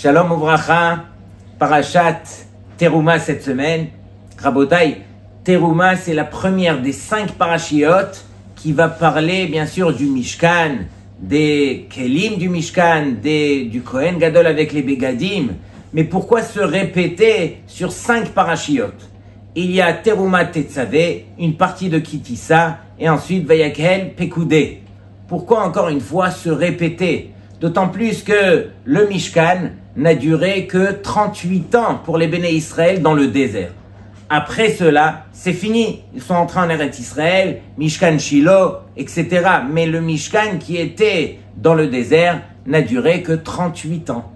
Shalom Uvracha, Parashat Teruma cette semaine. Rabotai, Teruma c'est la première des 5 parachiotes qui va parler bien sûr du Mishkan, des Kelim du Mishkan, du Kohen Gadol avec les Begadim. Mais pourquoi se répéter sur 5 parachiotes? Il y a Teruma Tetzaveh, une partie de Kitissa, et ensuite Vayakhel Pekudé. Pourquoi encore une fois se répéter? D'autant plus que le Mishkan n'a duré que 38 ans pour les Béné Israël dans le désert. Après cela, c'est fini. Ils sont entrés en Eretz Israël, Mishkan Shiloh, etc. Mais le Mishkan qui était dans le désert n'a duré que 38 ans.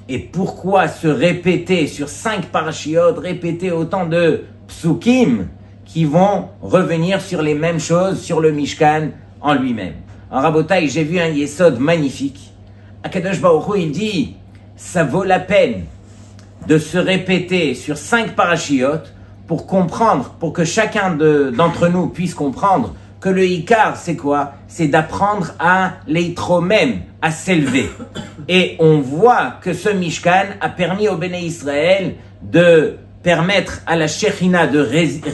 Et pourquoi se répéter sur 5 parachiotes, répéter autant de psukim qui vont revenir sur les mêmes choses, sur le Mishkan en lui-même? En Rabotai, j'ai vu un Yesod magnifique. Akadosh Baruch Hu, il dit, ça vaut la peine de se répéter sur 5 parachiotes pour comprendre, pour que chacun d'entre nous puisse comprendre que le Ikar, c'est quoi? C'est d'apprendre à l'Eitromem, à s'élever. Et on voit que ce Mishkan a permis au Béné Israël de permettre à la Shechina de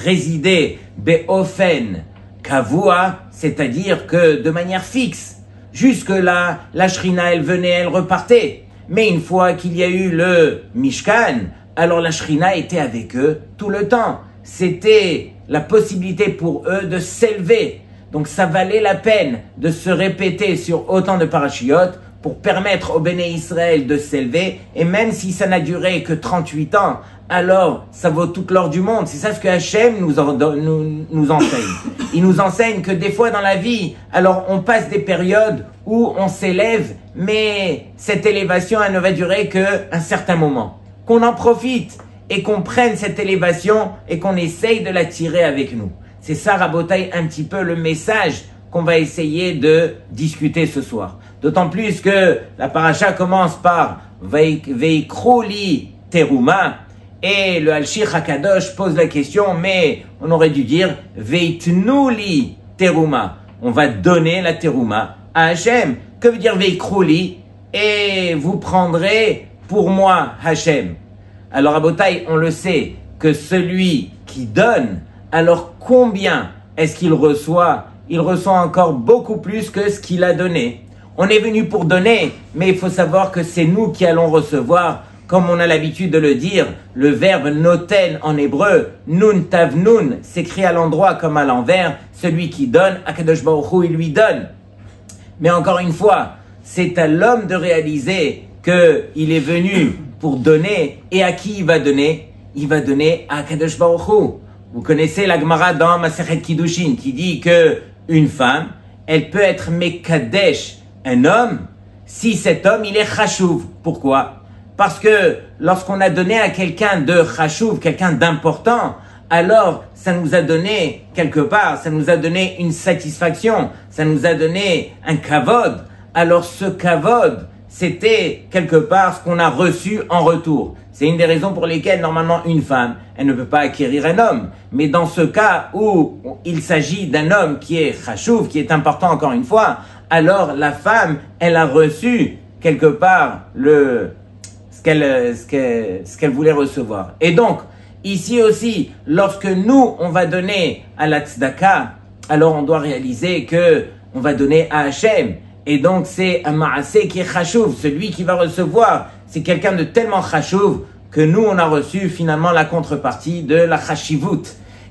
résider Be'ofen Kavua, c'est-à-dire que de manière fixe. Jusque-là, la Shrina, elle venait, elle repartait. Mais une fois qu'il y a eu le Mishkan, alors la Shrina était avec eux tout le temps. C'était la possibilité pour eux de s'élever. Donc ça valait la peine de se répéter sur autant de parachiotes pour permettre au Béné Israël de s'élever. Et même si ça n'a duré que 38 ans, alors ça vaut toute l'or du monde. C'est ça ce que Hachem nous enseigne. Il nous enseigne que des fois dans la vie, alors on passe des périodes où on s'élève, mais cette élévation, elle ne va durer qu'un certain moment. Qu'on en profite et qu'on prenne cette élévation et qu'on essaye de la tirer avec nous. C'est ça, Rabotai, un petit peu le message qu'on va essayer de discuter ce soir. D'autant plus que la paracha commence par Veikrouli Teruma, et le Al-Shir HaKadosh pose la question, mais on aurait dû dire Veitnuli Teruma. On va donner la Teruma à Hachem. Que veut dire Veikrouli? Et vous prendrez pour moi Hachem. Alors à Botaï, on le sait que celui qui donne, alors combien est-ce qu'il reçoit? Il reçoit encore beaucoup plus que ce qu'il a donné. On est venu pour donner, mais il faut savoir que c'est nous qui allons recevoir. Comme on a l'habitude de le dire, le verbe noten en hébreu, nun tav nun, s'écrit à l'endroit comme à l'envers. Celui qui donne, Akadosh Baruch Hu, il lui donne. Mais encore une fois, c'est à l'homme de réaliser qu'il est venu pour donner. Et à qui il va donner? Il va donner à Akadosh Baruch Hu. Vous connaissez la Gemara dans Masechet Kiddushin qui dit que une femme, elle peut être mekadesh, un homme, si cet homme, il est chashuv. Pourquoi? Parce que lorsqu'on a donné à quelqu'un de chashuv, quelqu'un d'important, alors ça nous a donné quelque part, ça nous a donné une satisfaction, ça nous a donné un kavod. Alors ce kavod, c'était quelque part ce qu'on a reçu en retour. C'est une des raisons pour lesquelles normalement une femme, elle ne peut pas acquérir un homme. Mais dans ce cas où il s'agit d'un homme qui est chashuv, qui est important encore une fois, alors la femme, elle a reçu quelque part ce qu'elle voulait recevoir. Et donc, ici aussi, lorsque nous, on va donner à la tzedaka, alors on doit réaliser que on va donner à Hachem. Et donc, c'est un ma'aseh qui est chashuv. Celui qui va recevoir, c'est quelqu'un de tellement chashuv que nous, on a reçu finalement la contrepartie de la chashivut.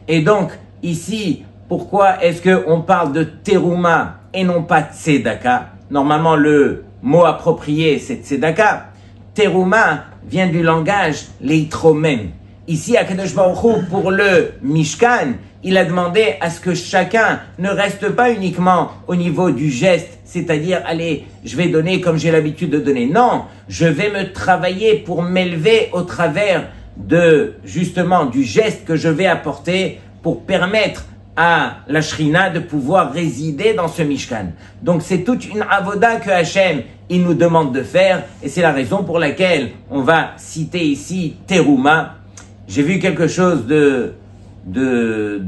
Et donc, ici, pourquoi est-ce qu'on parle de teruma et non pas tzedaka? Normalement, le mot approprié, c'est tzedaka. Teruma vient du langage leitromem. Ici, à Kadosh Baruch Hu, pour le Mishkan, il a demandé à ce que chacun ne reste pas uniquement au niveau du geste, c'est-à-dire, allez, je vais donner comme j'ai l'habitude de donner. Non, je vais me travailler pour m'élever au travers de, justement, du geste que je vais apporter pour permettre à la Shrina de pouvoir résider dans ce Mishkan. Donc c'est toute une avoda que Hachem il nous demande de faire, et c'est la raison pour laquelle on va citer ici Teruma. J'ai vu quelque chose de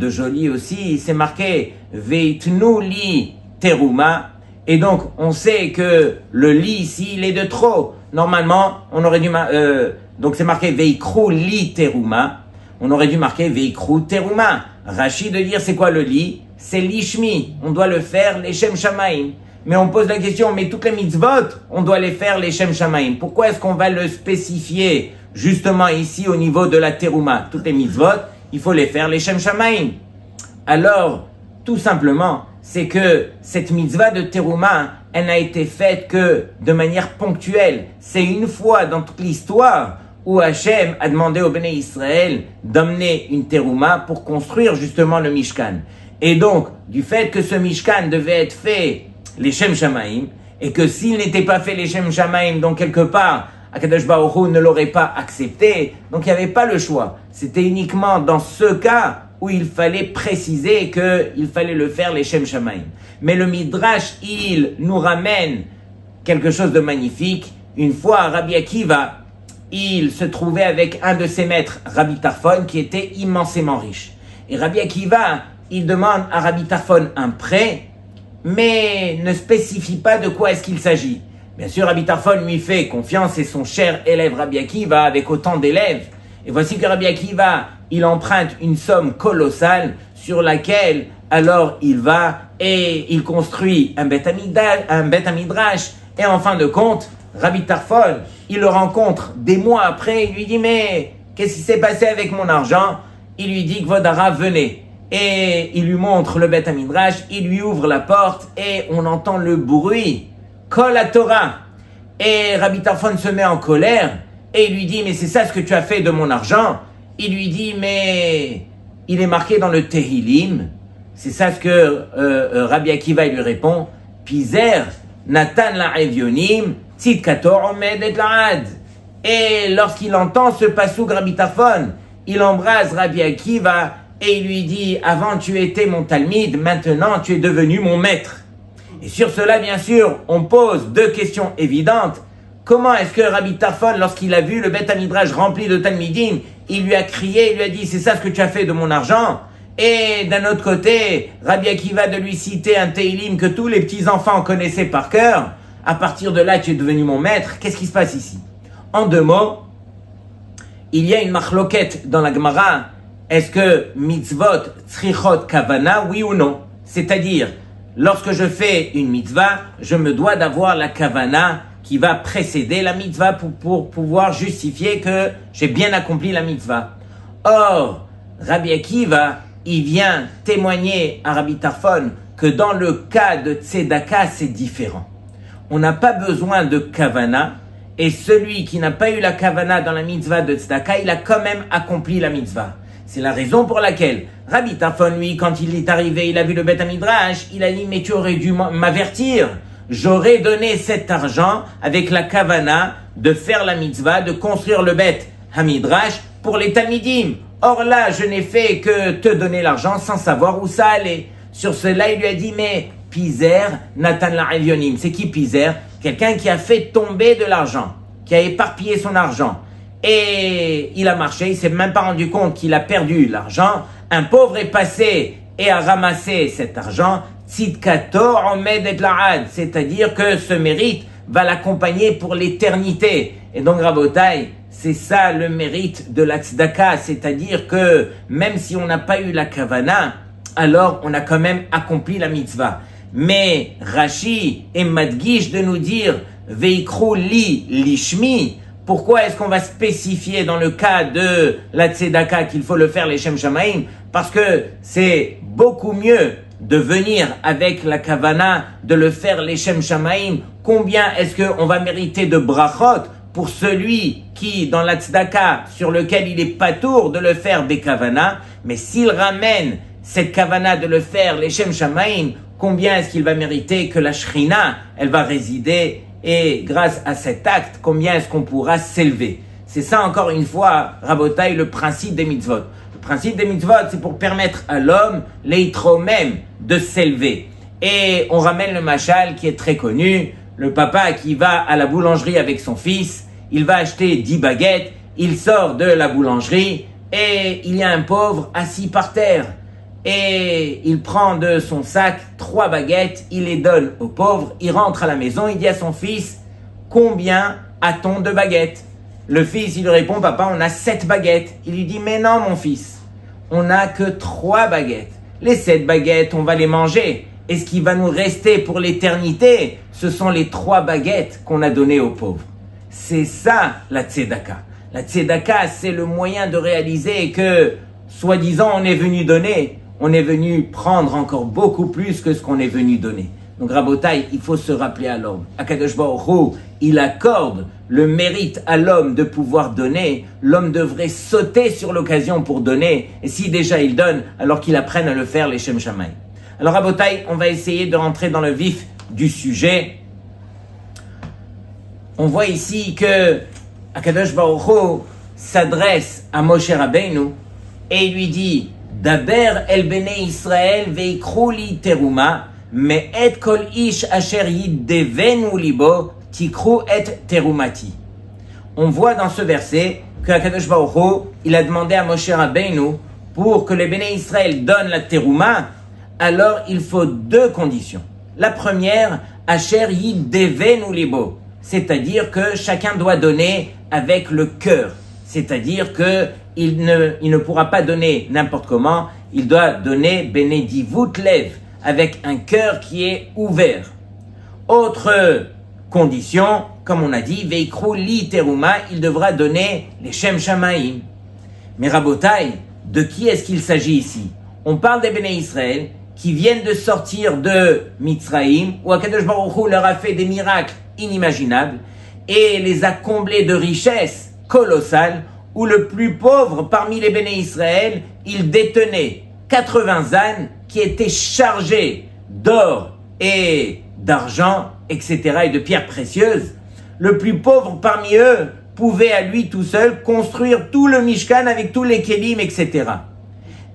joli aussi, c'est marqué Veitnu li Teruma, Et donc, on sait que le lit ici, il est de trop. Normalement, on aurait dû... donc, c'est marqué Veikrou li teruma. On aurait dû marquer Veikrou teruma. Rashi de dire, c'est quoi le lit? C'est l'ishmi. On doit le faire les Shem Shamaim. Mais on pose la question, mais toutes les mitzvot, on doit les faire les Shem Shamaim. Pourquoi est-ce qu'on va le spécifier justement ici au niveau de la teruma? Toutes les mitzvot, il faut les faire les Shem Shamaim. Alors, tout simplement, c'est que cette mitzvah de teruma, elle n'a été faite que de manière ponctuelle. C'est une fois dans toute l'histoire où Hachem a demandé au Béné Israël d'amener une teruma pour construire justement le Mishkan. Et donc, du fait que ce Mishkan devait être fait les Shem Shamaim, et que s'il n'était pas fait les Shem Shamaim, donc quelque part, Akadosh Baruch Hu ne l'aurait pas accepté, donc il n'y avait pas le choix. C'était uniquement dans ce cas où il fallait préciser qu'il fallait le faire les Shem Shamaim. Mais le Midrash, il nous ramène quelque chose de magnifique. Une fois, Rabbi Akiva, il se trouvait avec un de ses maîtres, Rabbi Tarfon, qui était immensément riche. Et Rabbi Akiva, il demande à Rabbi Tarfon un prêt, mais ne spécifie pas de quoi est-ce qu'il s'agit. Bien sûr, Rabbi Tarfon lui fait confiance et son cher élève Rabbi Akiva avec autant d'élèves. Et voici que Rabbi Akiva, il emprunte une somme colossale sur laquelle alors il va et il construit un Beth Midrash. Et en fin de compte, Rabbi Tarfon, il le rencontre des mois après, il lui dit « Mais qu'est-ce qui s'est passé avec mon argent ?» Il lui dit « Kvodara, venez ». Et il lui montre le Beth Midrash, il lui ouvre la porte et on entend le bruit, Kol HaTorah. Et Rabbi Tarfon se met en colère et il lui dit, mais c'est ça ce que tu as fait de mon argent? Il lui dit, mais il est marqué dans le Tehillim. C'est ça ce que Rabbi Akiva lui répond, Pizer, Natan la Evionim, Tzidkato Omed et Laad. Et lorsqu'il entend ce pasouk Rabbi Tarfon, il embrase Rabbi Akiva et il lui dit, avant tu étais mon Talmid, maintenant tu es devenu mon maître. Et sur cela, bien sûr, on pose deux questions évidentes. Comment est-ce que Rabbi Tarfon, lorsqu'il a vu le Beth Midrash rempli de Talmidim, il lui a crié, il lui a dit, c'est ça ce que tu as fait de mon argent? Et d'un autre côté, Rabbi Akiva de lui citer un Tehillim que tous les petits-enfants connaissaient par cœur. À partir de là, tu es devenu mon maître. Qu'est-ce qui se passe ici? En deux mots, il y a une machloket dans la Gemara. Est-ce que mitzvot tzrichot kavana, oui ou non? C'est-à-dire, lorsque je fais une mitzvah, je me dois d'avoir la kavana qui va précéder la mitzvah pour pouvoir justifier que j'ai bien accompli la mitzvah. Or, Rabbi Akiva, il vient témoigner à Rabbi Tarfon que dans le cas de tzedaka, c'est différent. On n'a pas besoin de kavana, et celui qui n'a pas eu la kavana dans la mitzvah de tzedaka, il a quand même accompli la mitzvah. C'est la raison pour laquelle Rabbi Tarfon, lui, quand il est arrivé, il a vu le Beth Midrash, il a dit, mais tu aurais dû m'avertir. J'aurais donné cet argent avec la kavana de faire la mitzvah, de construire le Beth Midrash pour les Talmidim. Or là, je n'ai fait que te donner l'argent sans savoir où ça allait. Sur cela, il lui a dit, mais Pizer, Natan la Evionim. C'est qui Pizer? Quelqu'un qui a fait tomber de l'argent, qui a éparpillé son argent. Et il a marché, il s'est même pas rendu compte qu'il a perdu l'argent. Un pauvre est passé et a ramassé cet argent. Tzidkato Omed et Laad, c'est-à-dire que ce mérite va l'accompagner pour l'éternité. Et donc, Rabotai, c'est ça le mérite de la tzedaka, c'est-à-dire que même si on n'a pas eu la kavana, alors on a quand même accompli la mitzvah. Mais Rashi est madgish de nous dire Veikrou li lishmi. Pourquoi est-ce qu'on va spécifier dans le cas de la tzedaka qu'il faut le faire les Shem Shamaim? Parce que c'est beaucoup mieux de venir avec la kavana, de le faire les Shem Shamaim. Combien est-ce qu'on va mériter de brachot pour celui qui, dans la tzedaka, sur lequel il est patour de le faire des kavana, mais s'il ramène cette kavana de le faire les Shem Shamaim, combien est-ce qu'il va mériter que la Shrina, elle va résider? Et grâce à cet acte, combien est-ce qu'on pourra s'élever? C'est ça encore une fois, Rabotai, le principe des mitzvot. Le principe des mitzvot, c'est pour permettre à l'homme, l'eitro même, de s'élever. Et on ramène le machal qui est très connu, le papa qui va à la boulangerie avec son fils, il va acheter 10 baguettes, il sort de la boulangerie et il y a un pauvre assis par terre. et il prend de son sac 3 baguettes, il les donne aux pauvres, il rentre à la maison, il dit à son fils, combien a-t-on de baguettes? Le fils, il lui répond, papa, on a 7 baguettes. Il lui dit, mais non, mon fils, on n'a que 3 baguettes. Les 7 baguettes, on va les manger. Et ce qui va nous rester pour l'éternité, ce sont les 3 baguettes qu'on a données aux pauvres. C'est ça, la tzedaka. La tzedaka, c'est le moyen de réaliser que, soi-disant, on est venu donner, on est venu prendre encore beaucoup plus que ce qu'on est venu donner. Donc, Rabotai, il faut se rappeler à l'homme. Akadosh Baruch Hu, il accorde le mérite à l'homme de pouvoir donner. L'homme devrait sauter sur l'occasion pour donner. Et si déjà il donne, alors qu'il apprenne à le faire, les Shem Shamaï. Alors, Rabotai, on va essayer de rentrer dans le vif du sujet. On voit ici que Akadosh Baruch Hu s'adresse à Moshe Rabbeinu et il lui dit Daber el bene Israël veikru li teruma mais et kol ish asher yiddevenu libo tikru et terumati. On voit dans ce verset que Akadosh Baruch Hu, il a demandé à Moshe Rabbeinu pour que les bene Israël donnent la teruma, alors il faut 2 conditions. La première, asher yiddevenu libo, c'est-à-dire que chacun doit donner avec le cœur. C'est-à-dire que il ne pourra pas donner n'importe comment, il doit donner benedivut lev, avec un cœur qui est ouvert. Autre condition, comme on a dit, veikru li teruma, il devra donner les Shem Shamaim. Mais Rabotai, de qui est-ce qu'il s'agit ici? On parle des Béné Israël qui viennent de sortir de Mitzraïm, où Akadosh Baruch Hu leur a fait des miracles inimaginables et les a comblés de richesses colossales, où le plus pauvre parmi les Béné Israël, il détenait 80 ânes qui étaient chargés d'or et d'argent, etc., et de pierres précieuses. Le plus pauvre parmi eux pouvait à lui tout seul construire tout le Mishkan avec tous les Kélim, etc.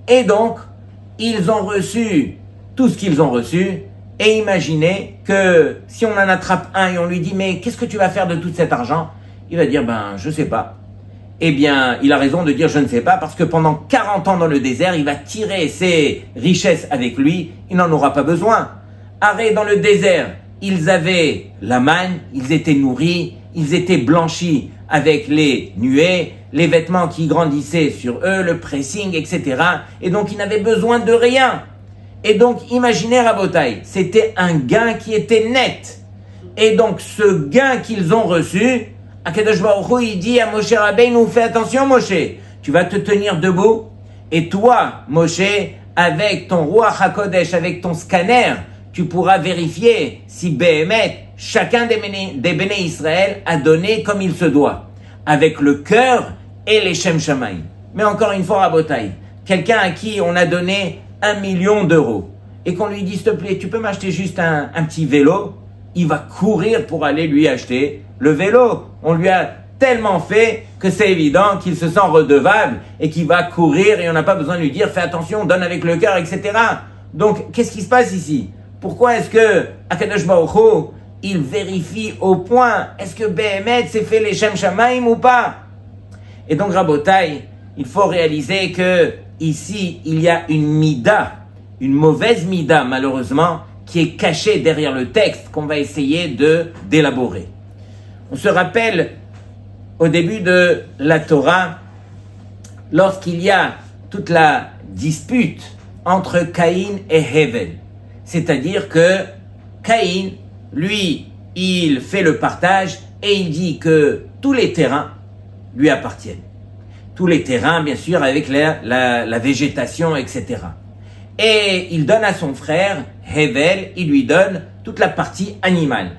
Et donc, ils ont reçu tout ce qu'ils ont reçu. Et imaginez que si on en attrape un et on lui dit « Mais qu'est-ce que tu vas faire de tout cet argent ?» Il va dire « Ben, je sais pas. » Eh bien, il a raison de dire « Je ne sais pas » parce que pendant 40 ans dans le désert, il va tirer ses richesses avec lui. Il n'en aura pas besoin. Arrêt dans le désert, ils avaient la manne, ils étaient nourris, ils étaient blanchis avec les nuées, les vêtements qui grandissaient sur eux, le pressing, etc. Et donc, ils n'avaient besoin de rien. Et donc, imaginez Rabotai, c'était un gain qui était net. Et donc, ce gain qu'ils ont reçu, Akadosh Baruch Hu, il dit à Moshe Rabbeinu, fais attention Moshe, tu vas te tenir debout, et toi, Moshe, avec ton Ruach HaKodesh, avec ton scanner, tu pourras vérifier si Béhémet, chacun des Béné Israël a donné comme il se doit, avec le cœur et les Shem Shamaïm. Mais encore une fois, Rabotai, quelqu'un à qui on a donné 1 million d'euros, et qu'on lui dit, s'il te plaît, tu peux m'acheter juste un petit vélo, il va courir pour aller lui acheter le vélo. On lui a tellement fait que c'est évident qu'il se sent redevable et qu'il va courir et on n'a pas besoin de lui dire, fais attention, donne avec le cœur, etc. Donc, qu'est-ce qui se passe ici? Pourquoi est-ce que Akadosh Baruch Hu, il vérifie au point, est-ce que Béhémet s'est fait les Shem Shamaim ou pas? Et donc, Rabotai, il faut réaliser que ici, il y a une mida, une mauvaise mida, malheureusement, qui est cachée derrière le texte qu'on va essayer d'élaborer. On se rappelle, au début de la Torah, lorsqu'il y a toute la dispute entre Caïn et Hevel. C'est-à-dire que Caïn, lui, il fait le partage et il dit que tous les terrains lui appartiennent. Tous les terrains, bien sûr, avec la végétation, etc. Et il donne à son frère, Hevel, il lui donne toute la partie animale.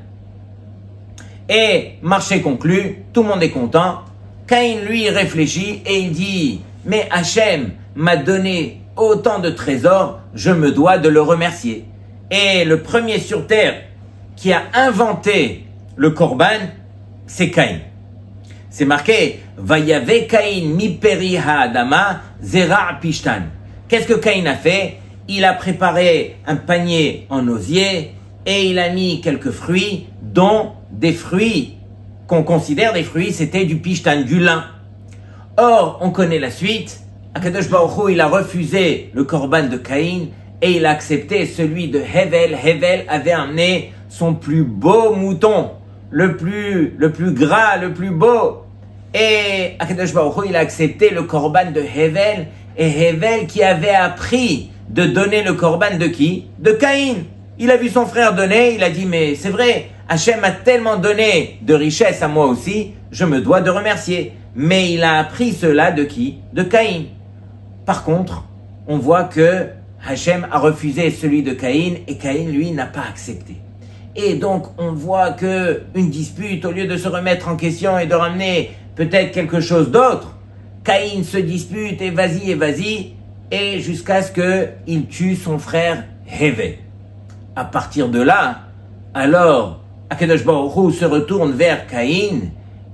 Et, marché conclu, tout le monde est content. Caïn, lui, réfléchit et il dit, mais Hachem m'a donné autant de trésors, je me dois de le remercier. Et le premier sur terre qui a inventé le korban, c'est Caïn. C'est marqué, Vayave Caïn mi peri ha'adama zera pishtan. Qu'est-ce que Caïn a fait? Il a préparé un panier en osier et il a mis quelques fruits, dont des fruits qu'on considère des fruits, c'était du pishtan, du lin. Or, on connaît la suite, Akadosh Baruch Hu, il a refusé le korban de Caïn et il a accepté celui de Hevel. Hevel avait amené son plus beau mouton, le plus gras, le plus beau. Et Akadosh Baruch Hu, il a accepté le korban de Hevel, et Hevel qui avait appris de donner le korban de qui? De Caïn. Il a vu son frère donner, il a dit, mais c'est vrai, Hachem a tellement donné de richesse à moi aussi, je me dois de remercier. Mais il a appris cela de qui? De Caïn. Par contre, on voit que Hachem a refusé celui de Caïn et Caïn, lui, n'a pas accepté. Et donc, on voit que une dispute, au lieu de se remettre en question et de ramener peut-être quelque chose d'autre, Caïn se dispute et vas-y, et jusqu'à ce qu'il tue son frère Hevel. À partir de là, alors, Akadosh Baruch Hu se retourne vers Caïn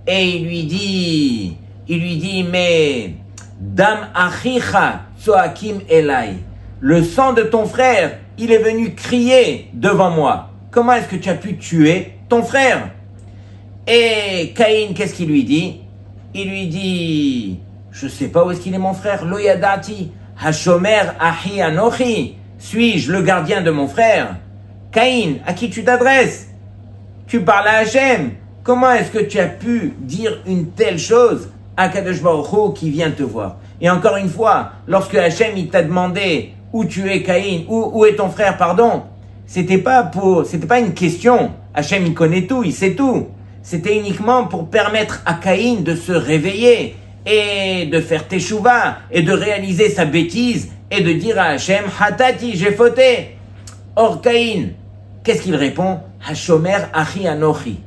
et il lui dit, mais Dam achicha tzoakim elai, le sang de ton frère, il est venu crier devant moi. Comment est-ce que tu as pu tuer ton frère? Et Caïn, qu'est-ce qu'il lui dit? Il lui dit, je sais pas où est-ce qu'il est mon frère, lo yadati, hashomer ahi anochi, suis-je le gardien de mon frère? Caïn, à qui tu t'adresses? Tu parles à Hachem. Comment est-ce que tu as pu dire une telle chose à Kadosh Baruch Hu qui vient te voir? Et encore une fois, lorsque Hachem il t'a demandé où tu es Caïn, où est ton frère, pardon, c'était pas une question. Hachem il connaît tout, il sait tout. C'était uniquement pour permettre à Caïn de se réveiller et de faire teshuva et de réaliser sa bêtise et de dire à Hachem, Hatati, j'ai fauté. Or Caïn, qu'est-ce qu'il répond? Hashomer achi anochi.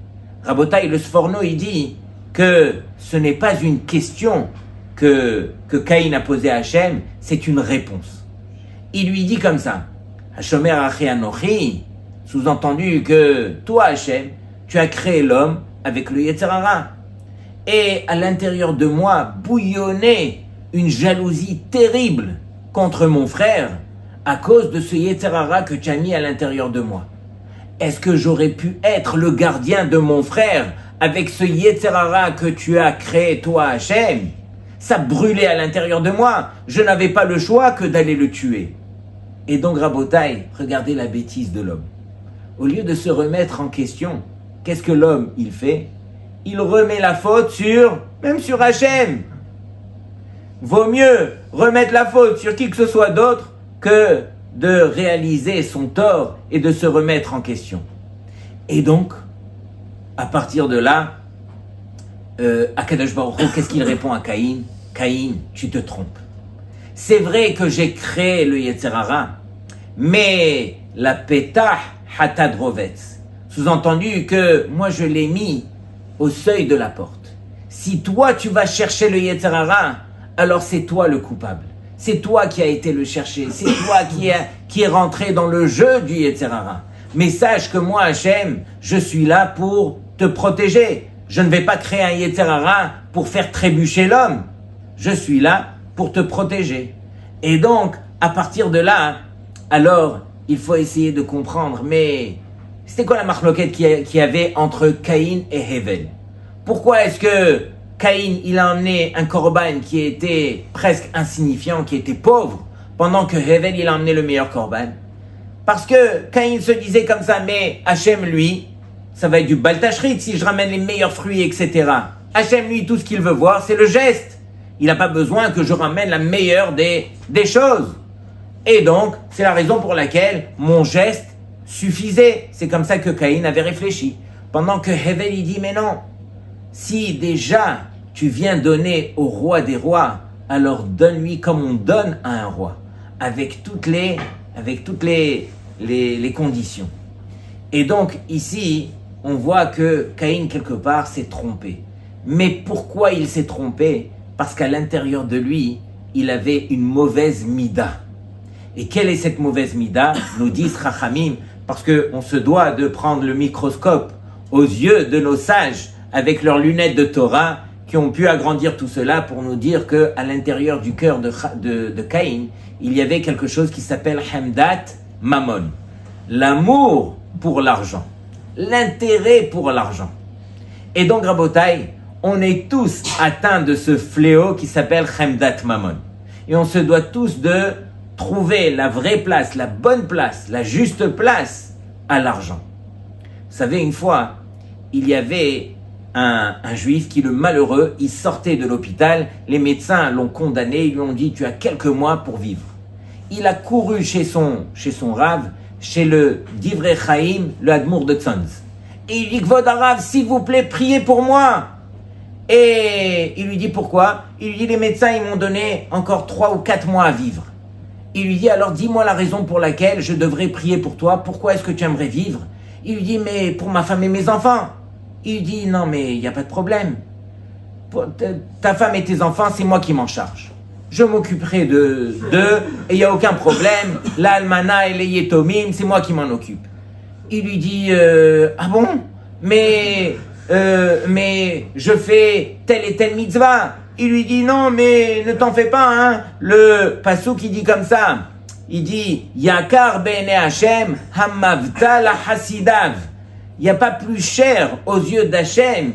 Rabotai, le Sforno, il dit que ce n'est pas une question que Caïn a posée à Hachem, c'est une réponse. Il lui dit comme ça, Hashomer achi anochi, sous-entendu que toi Hachem, tu as créé l'homme avec le Yetzer Hara. Et à l'intérieur de moi bouillonnait une jalousie terrible contre mon frère à cause de ce Yetzer Hara que tu as mis à l'intérieur de moi. Est-ce que j'aurais pu être le gardien de mon frère avec ce Yetzer Hara que tu as créé toi Hachem? Ça brûlait à l'intérieur de moi. Je n'avais pas le choix que d'aller le tuer. Et donc Rabotai, regardez la bêtise de l'homme. Au lieu de se remettre en question, qu'est-ce que l'homme il fait? Il remet la faute même sur Hachem. Vaut mieux remettre la faute sur qui que ce soit d'autre que de réaliser son tort et de se remettre en question. Et donc, à partir de là, Akadosh Baruch Hu, qu'est-ce qu'il répond à Caïn? Caïn, tu te trompes. C'est vrai que j'ai créé le Yetzer Hara, mais la Petah Hatad Rovetz. Sous-entendu que moi je l'ai mis au seuil de la porte. Si toi tu vas chercher le Yetzer Hara, alors c'est toi le coupable. C'est toi qui as été le chercher. C'est toi qui est rentré dans le jeu du Yetzer Hara. Mais sache que moi, Hachem, je suis là pour te protéger. Je ne vais pas créer un Yetzer Hara pour faire trébucher l'homme. Je suis là pour te protéger. Et donc, à partir de là, alors, il faut essayer de comprendre. Mais c'était quoi la marloquette qu'il y avait entre Caïn et Hevel? Pourquoi est-ce que Caïn, il a emmené un korban qui était presque insignifiant, qui était pauvre, pendant que Hevel, il a emmené le meilleur korban? Parce que Caïn se disait comme ça, mais Hachem, lui, ça va être du baltachrit si je ramène les meilleurs fruits, etc. Hachem, lui, tout ce qu'il veut voir, c'est le geste. Il n'a pas besoin que je ramène la meilleure des choses. Et donc, c'est la raison pour laquelle mon geste suffisait. C'est comme ça que Caïn avait réfléchi. Pendant que Hevel, il dit, mais non, si déjà tu viens donner au roi des rois, alors donne-lui comme on donne à un roi, avec toutes les conditions. Et donc ici, on voit que Caïn quelque part s'est trompé. Mais pourquoi il s'est trompé? Parce qu'à l'intérieur de lui, il avait une mauvaise mida. Et quelle est cette mauvaise mida? Nous disent Chachamim, parce qu'on se doit de prendre le microscope aux yeux de nos sages avec leurs lunettes de Torah qui ont pu agrandir tout cela pour nous dire qu'à l'intérieur du cœur de Caïn, il y avait quelque chose qui s'appelle Hamdat Mammon. L'amour pour l'argent. L'intérêt pour l'argent. Et donc, Rabotai, on est tous atteints de ce fléau qui s'appelle Hamdat Mammon. Et on se doit tous de trouver la vraie place, la bonne place, la juste place à l'argent. Vous savez, une fois, il y avait un juif qui, le malheureux, il sortait de l'hôpital, les médecins l'ont condamné, ils lui ont dit « tu as quelques mois pour vivre ». Il a couru chez son rave, chez le Divrei Chaim, le Admour de Tzanz. Et il dit « Kvod Harav, s'il vous plaît, priez pour moi ». Et il lui dit pourquoi? Il lui dit les médecins ils m'ont donné encore 3 ou 4 mois à vivre. Il lui dit alors dis-moi la raison pour laquelle je devrais prier pour toi. Pourquoi est-ce que tu aimerais vivre? Il lui dit mais pour ma femme et mes enfants. Il lui dit non mais il n'y a pas de problème. Pour ta femme et tes enfants c'est moi qui m'en charge. Je m'occuperai d'eux et il n'y a aucun problème. L'almana et les yetomim c'est moi qui m'en occupe. Il lui dit ah bon mais je fais telle et telle mitzvah. Il lui dit non, mais ne t'en fais pas, hein. Le pasouk il dit comme ça. Il dit Yakar bene Hashem hamavta la hasidav. Il n'y a pas plus cher aux yeux d'Hachem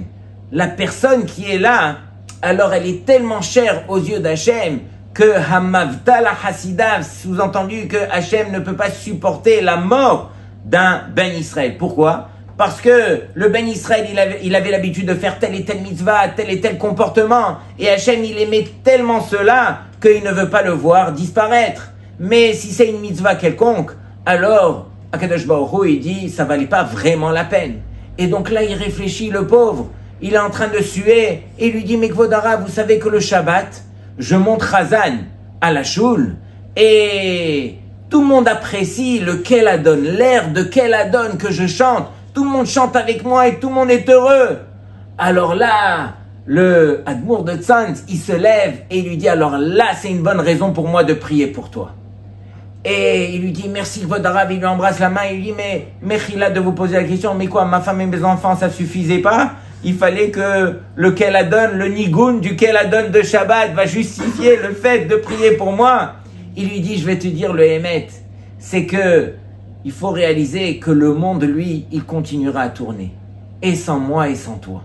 la personne qui est là. Alors elle est tellement chère aux yeux d'Hachem que hamavta la hasidav, sous-entendu que Hachem ne peut pas supporter la mort d'un Ben Israël. Pourquoi? Parce que le Ben Israël, il avait l'habitude de faire telle et telle mitzvah, tel et tel comportement. Et Hachem, il aimait tellement cela qu'il ne veut pas le voir disparaître. Mais si c'est une mitzvah quelconque, alors, Akadosh Baruch Hu, il dit, ça valait pas vraiment la peine. Et donc là, il réfléchit, le pauvre. Il est en train de suer. Et il lui dit, mais Kvod Harav, vous savez que le Shabbat, je monte Chazan à la choule. Et tout le monde apprécie le Keladon, l'air de Keladon que je chante. Tout le monde chante avec moi et tout le monde est heureux. Alors là, le Admour de Tzanz, il se lève et il lui dit, alors là, c'est une bonne raison pour moi de prier pour toi. Et il lui dit, merci Kvod Harav, il lui embrasse la main, il lui dit, mais Mechila de vous poser la question, mais quoi, ma femme et mes enfants, ça suffisait pas? Il fallait que le Keladon, le Nigun du Keladon de Shabbat va justifier le fait de prier pour moi. Il lui dit, je vais te dire le Hémet, c'est que il faut réaliser que le monde, lui, il continuera à tourner. Et sans moi et sans toi.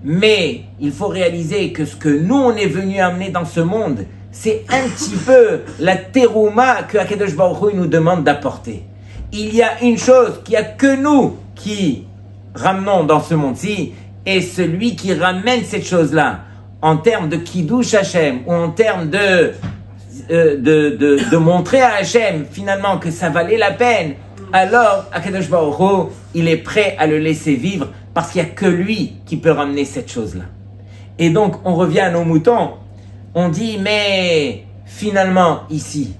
Mais il faut réaliser que ce que nous, on est venu amener dans ce monde, c'est un petit peu la terouma que Akadosh Baruch Hu nous demande d'apporter. Il y a une chose qu'il n'y a que nous qui ramenons dans ce monde-ci, et celui qui ramène cette chose-là, en termes de Kiddush Hashem, ou en termes de montrer à Hashem, finalement, que ça valait la peine, alors Akadosh Baruch Hu, il est prêt à le laisser vivre parce qu'il n'y a que lui qui peut ramener cette chose-là. Et donc, on revient à nos moutons. On dit, mais finalement, ici,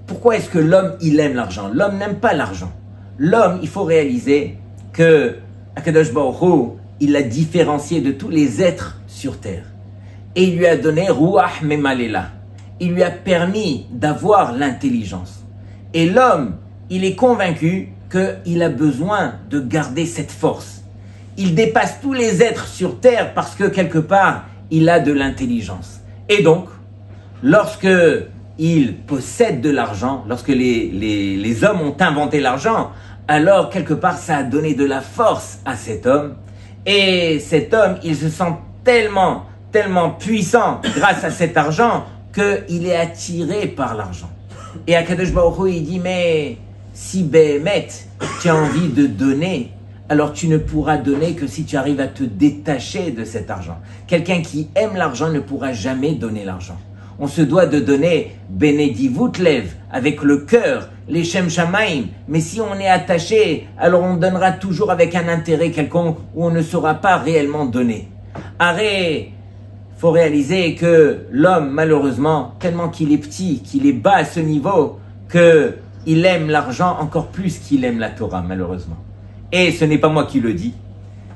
pourquoi est-ce que l'homme, il aime l'argent? L'homme n'aime pas l'argent. L'homme, il faut réaliser que Akadosh Baruch Hu, il l'a différencié de tous les êtres sur terre. Et il lui a donné Ruach Memalela. Il lui a permis d'avoir l'intelligence. Et l'homme, il est convaincu qu'il a besoin de garder cette force. Il dépasse tous les êtres sur terre parce que quelque part, il a de l'intelligence. Et donc, lorsque il possède de l'argent, lorsque les hommes ont inventé l'argent, alors quelque part, ça a donné de la force à cet homme. Et cet homme, il se sent tellement puissant grâce à cet argent qu'il est attiré par l'argent. Et Akadosh Baruch Hu, il dit, mais si Béhémet, tu as envie de donner, alors tu ne pourras donner que si tu arrives à te détacher de cet argent. Quelqu'un qui aime l'argent ne pourra jamais donner l'argent. On se doit de donner Benedivut Lev, avec le cœur, les Shem Shamaim. Mais si on est attaché, alors on donnera toujours avec un intérêt quelconque où on ne saura pas réellement donner. Arrête! Faut réaliser que l'homme, malheureusement, tellement qu'il est petit, qu'il est bas à ce niveau, qu'il aime l'argent encore plus qu'il aime la Torah, malheureusement. Et ce n'est pas moi qui le dis.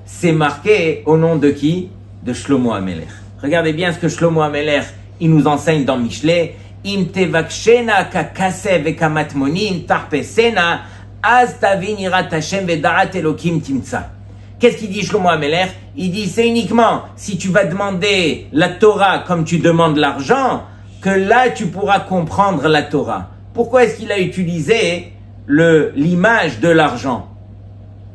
C'est marqué au nom de qui? De Shlomo HaMelech. Regardez bien ce que Shlomo HaMelech, il nous enseigne dans Mishlei. Im tevakshena kakasev vekamatmonim tarpesena az tavin yirat Hashem vedarat Elokim timtsa. Qu'est-ce qu'il dit Shlomo HaMelech? Il dit, c'est uniquement si tu vas demander la Torah comme tu demandes l'argent, que là tu pourras comprendre la Torah. Pourquoi est-ce qu'il a utilisé l'image de l'argent?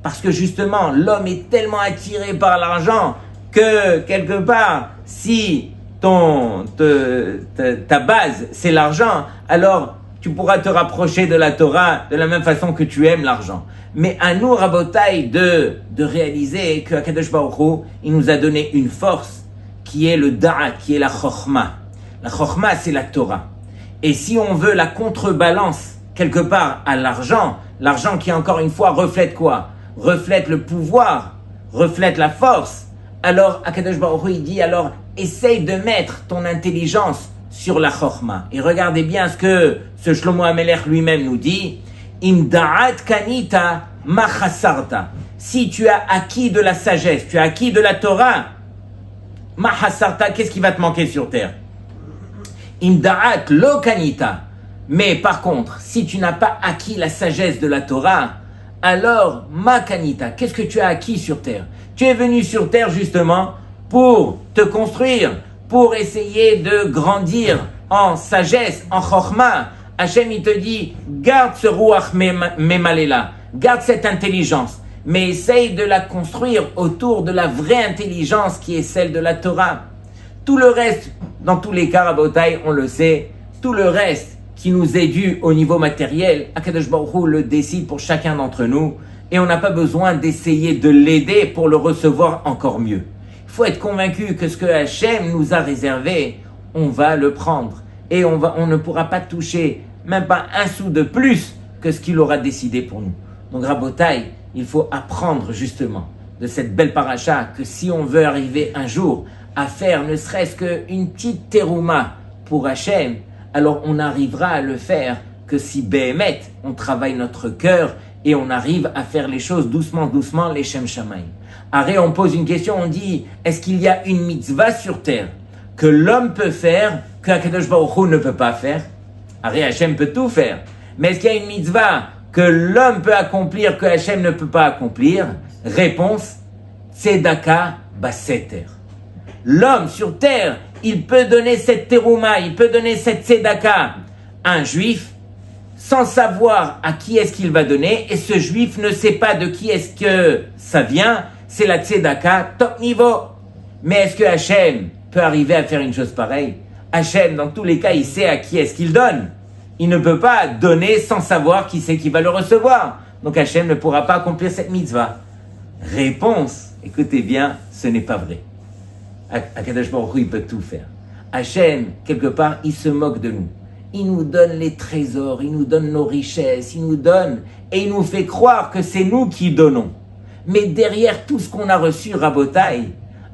Parce que justement, l'homme est tellement attiré par l'argent que quelque part, si ta base, c'est l'argent, alors tu pourras te rapprocher de la Torah de la même façon que tu aimes l'argent. Mais à nous, Rabotai, de réaliser que Akadosh Baruch Hu, il nous a donné une force qui est le Da'at, qui est la Chokhmah. La Chokhmah, c'est la Torah. Et si on veut la contrebalance quelque part à l'argent qui encore une fois reflète quoi? Reflète le pouvoir, reflète la force. Alors Akadosh Baruch Hu, il dit, alors essaye de mettre ton intelligence sur la Chokhmah. Et regardez bien ce que ce Shlomo HaMelech lui-même nous dit. Im da'at kanita ma chasarta. Si tu as acquis de la sagesse, tu as acquis de la Torah, ma chasarta, qu'est-ce qui va te manquer sur terre? Im da'at lo kanita. Mais par contre, si tu n'as pas acquis la sagesse de la Torah, alors ma kanita, qu'est-ce que tu as acquis sur terre? Tu es venu sur terre justement pour te construire, pour essayer de grandir en sagesse, en chokhmah. Hachem, il te dit, garde ce ruach memalela, garde cette intelligence, mais essaye de la construire autour de la vraie intelligence qui est celle de la Torah. Tout le reste, dans tous les cas, Rabotai, on le sait, tout le reste qui nous est dû au niveau matériel, Akadosh Baruch Hu le décide pour chacun d'entre nous, et on n'a pas besoin d'essayer de l'aider pour le recevoir encore mieux. Il faut être convaincu que ce que Hachem nous a réservé, on va le prendre. Et on ne pourra pas toucher même pas un sou de plus que ce qu'il aura décidé pour nous. Donc Rabotai, il faut apprendre justement de cette belle paracha que si on veut arriver un jour à faire ne serait-ce qu'une petite terouma pour Hachem, alors on arrivera à le faire que si Béhémet, on travaille notre cœur et on arrive à faire les choses doucement, doucement, les Shem Shamaim. Arrête, on pose une question, on dit, est-ce qu'il y a une mitzvah sur terre que l'homme peut faire, que Akadosh Baruch Hu ne peut pas faire? Arrête, Hachem peut tout faire. Mais est-ce qu'il y a une mitzvah que l'homme peut accomplir, que Hachem ne peut pas accomplir? Réponse, Tzedaka Baseter. L'homme sur terre, il peut donner cette terouma, il peut donner cette tzedaka à un juif, sans savoir à qui est-ce qu'il va donner, et ce juif ne sait pas de qui est-ce que ça vient, c'est la tzedaka top niveau. Mais est-ce que Hachem peut arriver à faire une chose pareille? Hachem, dans tous les cas, il sait à qui est-ce qu'il donne. Il ne peut pas donner sans savoir qui c'est qui va le recevoir. Donc Hachem ne pourra pas accomplir cette mitzvah. Réponse, écoutez bien, ce n'est pas vrai. Akadosh Baruch Hu, il peut tout faire. Hachem, quelque part, il se moque de nous. Il nous donne les trésors, il nous donne nos richesses, il nous donne, et il nous fait croire que c'est nous qui donnons. Mais derrière tout ce qu'on a reçu, Rabotai,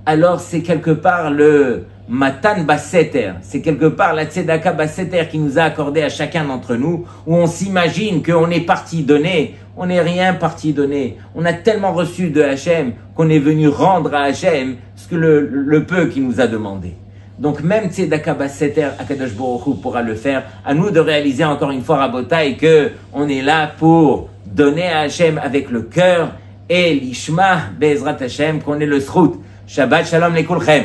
alors c'est quelque part le Matan Baseter, c'est quelque part la Tzedaka Baseter qui nous a accordé à chacun d'entre nous, où on s'imagine qu'on est parti donner, on n'est rien parti donner. On a tellement reçu de Hachem qu'on est venu rendre à Hachem ce que le peu qu'il nous a demandé. Donc même Tzedaka Baseter, Akadosh Baruch Hu pourra le faire. À nous de réaliser encore une fois, Rabotai, que on est là pour donner à Hachem avec le cœur et l'ishma Be'ezrat Hachem, qu'on est le srout. Shabbat Shalom Lekulchem.